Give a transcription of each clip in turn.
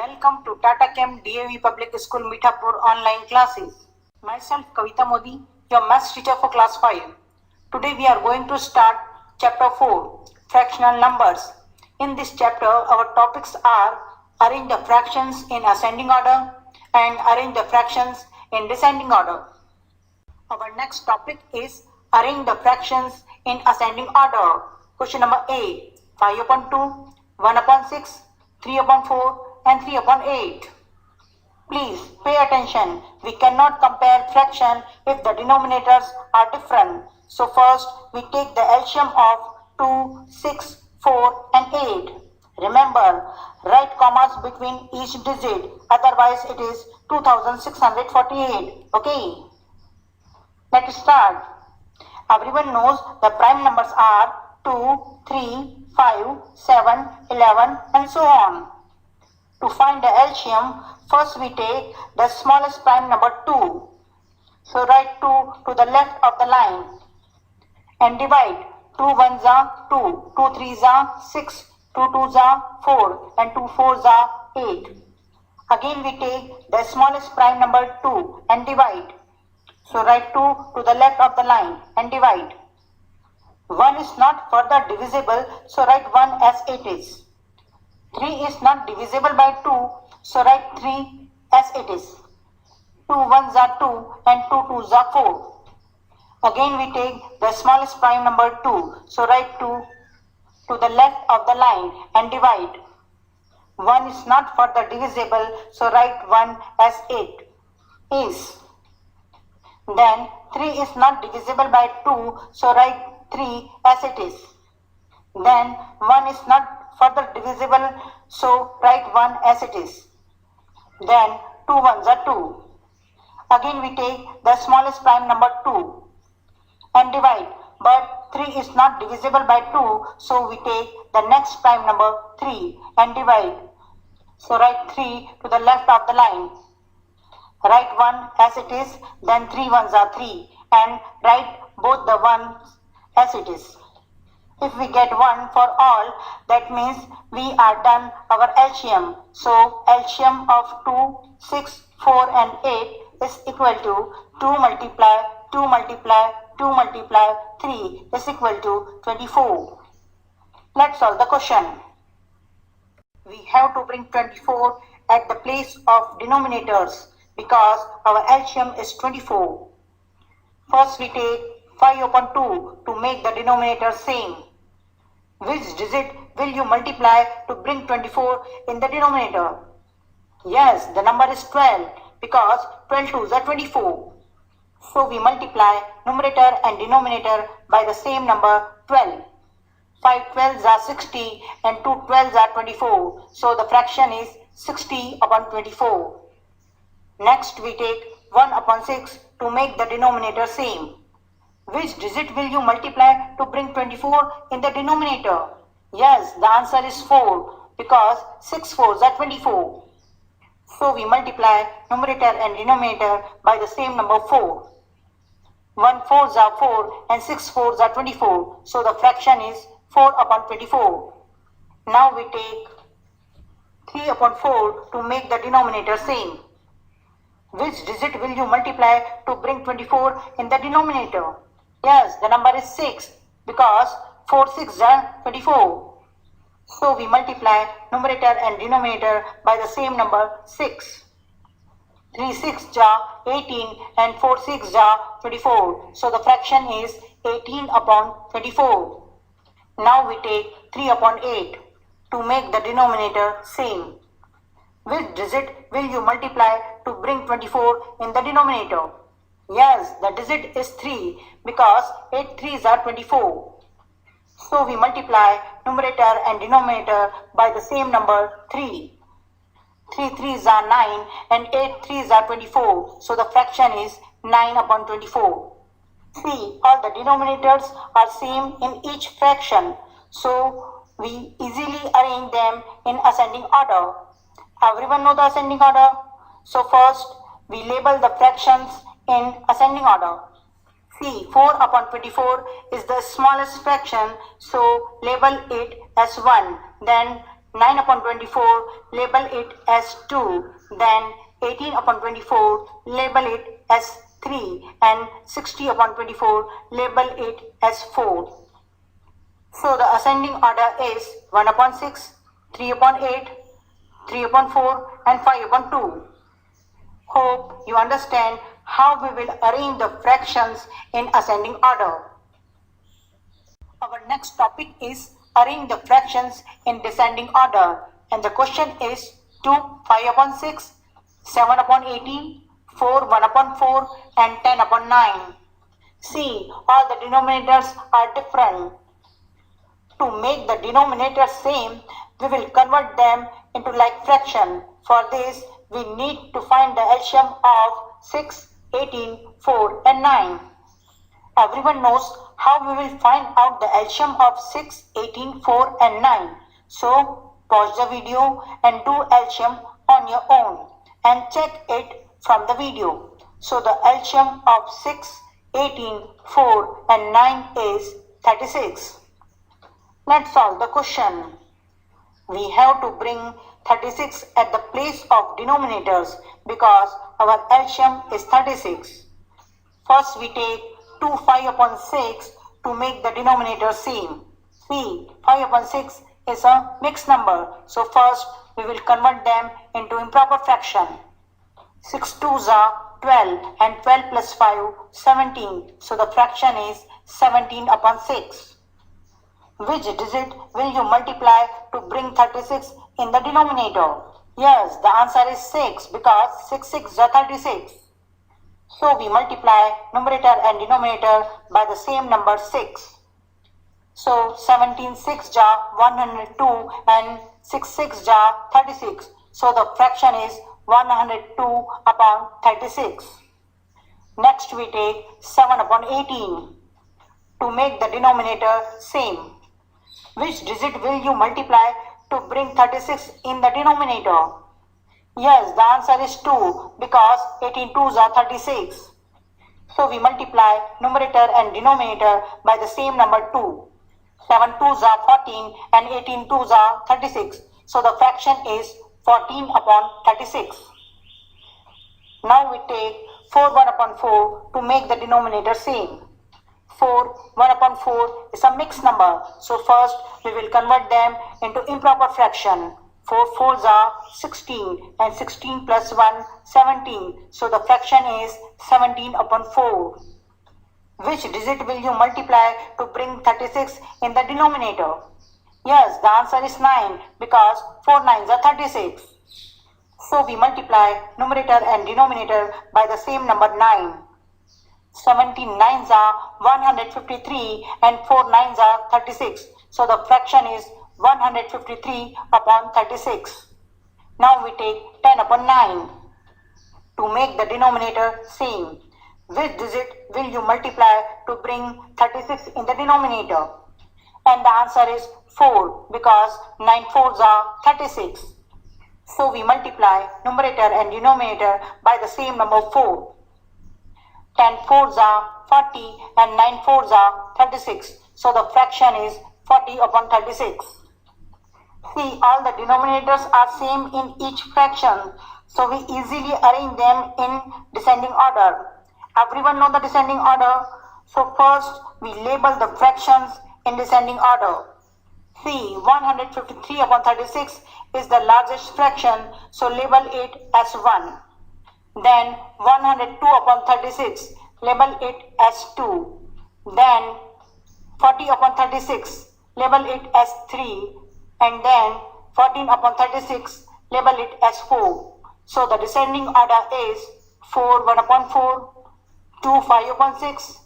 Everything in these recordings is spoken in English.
Welcome to Tata Chem DAV Public School Mithapur online classes. Myself Kavita Modi, your maths teacher for class 5. Today we are going to start chapter 4, fractional numbers. In this chapter our topics are arrange the fractions in ascending order and arrange the fractions in descending order. Our next topic is arrange the fractions in ascending order. Question number A, 5 upon 2, 1 upon 6, 3 upon 4 and 3 upon 8. Please pay attention. We cannot compare fraction if the denominators are different. So first we take the LCM of 2, 6, 4 and 8. Remember, write commas between each digit, otherwise it is 2648. Okay. Let's start. Everyone knows the prime numbers are 2, 3, 5, 7, 11 and so on. To find the LCM, first we take the smallest prime number 2. So write 2 to the left of the line and divide. 2 1s are 2, 2 3s are 6, 2 2s are 4 and 2 4s are 8. Again we take the smallest prime number 2 and divide. So write 2 to the left of the line and divide. 1 is not further divisible, so write 1 as it is. 3 is not divisible by 2, so write 3 as it is. 2 1s are 2 and 2 2s are 4. Again we take the smallest prime number 2, so write 2 to the left of the line and divide. 1 is not further divisible, so write 1 as it is. Then 3 is not divisible by 2, so write 3 as it is. Then 1 is not further divisible, so write 1 as it is. Then 2 1s are 2. Again we take the smallest prime number 2 and divide, but 3 is not divisible by 2, so we take the next prime number 3 and divide. So write 3 to the left of the line. Write 1 as it is, then 3 1s are 3 and write both the 1s as it is. If we get 1 for all, that means we are done our LCM. So LCM of 2, 6, 4 and 8 is equal to 2 multiply 2 multiply 2 multiply 3 is equal to 24. Let's solve the question. We have to bring 24 at the place of denominators because our LCM is 24. First we take 5 upon 2 to make the denominator same. Which digit will you multiply to bring 24 in the denominator? Yes, the number is 12 because 12 2s are 24. So we multiply numerator and denominator by the same number 12. 5 12s are 60 and 2 12s are 24. So the fraction is 60 upon 24. Next we take 1 upon 6 to make the denominator same. Which digit will you multiply to bring 24 in the denominator? Yes, the answer is 4 because 6 4s are 24. So we multiply numerator and denominator by the same number 4. 1 4s are 4 and 6 4s are 24. So the fraction is 4 upon 24. Now we take 3 upon 4 to make the denominator same. Which digit will you multiply to bring 24 in the denominator? Yes, the number is 6 because 4 6s are 24. So we multiply numerator and denominator by the same number 6. 3 6s are 18 and 4 6s are 24. So the fraction is 18 upon 24. Now we take 3 upon 8 to make the denominator same. Which digit will you multiply to bring 24 in the denominator? Yes, the digit is 3 because 8 3s are 24. So we multiply numerator and denominator by the same number 3. 3 3s are 9 and 8 3s are 24. So the fraction is 9 upon 24. See, all the denominators are same in each fraction. So we easily arrange them in ascending order. Everyone know the ascending order? So first we label the fractions in ascending order. See, 4 upon 24 is the smallest fraction, so label it as 1. Then 9 upon 24, label it as 2. Then 18 upon 24, label it as 3. And 60 upon 24, label it as 4. So the ascending order is 1 upon 6, 3 upon 8, 3 upon 4 and 5 upon 2. Hope you understand how we will arrange the fractions in ascending order. Our next topic is arrange the fractions in descending order, and the question is 2 5 upon 6, 7 upon 18, 4 1 upon 4 and 10 upon 9. See, all the denominators are different. To make the denominator same, we will convert them into like fraction. For this, we need to find the LCM of 6, 18, 4 and 9. Everyone knows how we will find out the LCM of 6, 18, 4 and 9. So, pause the video and do LCM on your own and check it from the video. So, the LCM of 6, 18, 4 and 9 is 36. Let's solve the question. We have to bring 36 at the place of denominators because our LCM is 36. First we take 2 5 upon 6 to make the denominator same. See, 5 upon 6 is a mixed number. So first we will convert them into improper fraction. 6 2s are 12 and 12 plus 5 17. So the fraction is 17 upon 6. Which digit will you multiply to bring 36 in the denominator? Yes, the answer is 6 because 6 6 are 36. So we multiply numerator and denominator by the same number 6. So 17 6 are 102 and 6 6 are 36. So the fraction is 102 upon 36. Next we take 7 upon 18 to make the denominator same. Which digit will you multiply to bring 36 in the denominator? Yes, the answer is 2 because 18 2s are 36. So we multiply numerator and denominator by the same number 2. 7 2s are 14 and 18 2s are 36. So the fraction is 14 upon 36. Now we take 4 1 upon 4 to make the denominator same. 4 1 upon 4 is a mixed number. So first we will convert them into improper fraction. 4 4s are 16 and 16 plus 1 17. So the fraction is 17 upon 4. Which digit will you multiply to bring 36 in the denominator? Yes, the answer is 9 because 4 9s are 36. So we multiply numerator and denominator by the same number 9. 17 9s are 153 and 4 9s are 36. So the fraction is 153 upon 36. Now we take 10 upon 9 to make the denominator same. Which digit will you multiply to bring 36 in the denominator? And the answer is 4 because 9 4s are 36. So we multiply numerator and denominator by the same number 4. 10 4s are 40 and 9 4s are 36. So the fraction is 40 upon 36. See, all the denominators are same in each fraction. So we easily arrange them in descending order. Everyone know the descending order. So first we label the fractions in descending order. See, 153 upon 36 is the largest fraction. So label it as 1. Then 102 upon 36, label it as 2. Then 40 upon 36, label it as 3. And then 14 upon 36, label it as 4. So the descending order is 4 1 upon 4, 2 5 upon 6,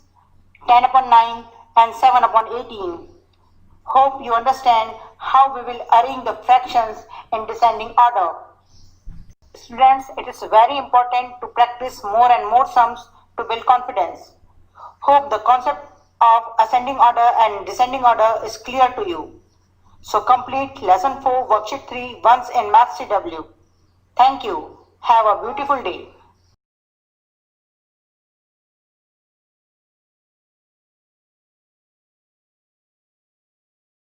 10 upon 9 and 7 upon 18. Hope you understand how we will arrange the fractions in descending order. Students, it is very important to practice more and more sums to build confidence. Hope the concept of ascending order and descending order is clear to you. So complete lesson 4 worksheet 3 once in Maths CW. Thank you. Have a beautiful day.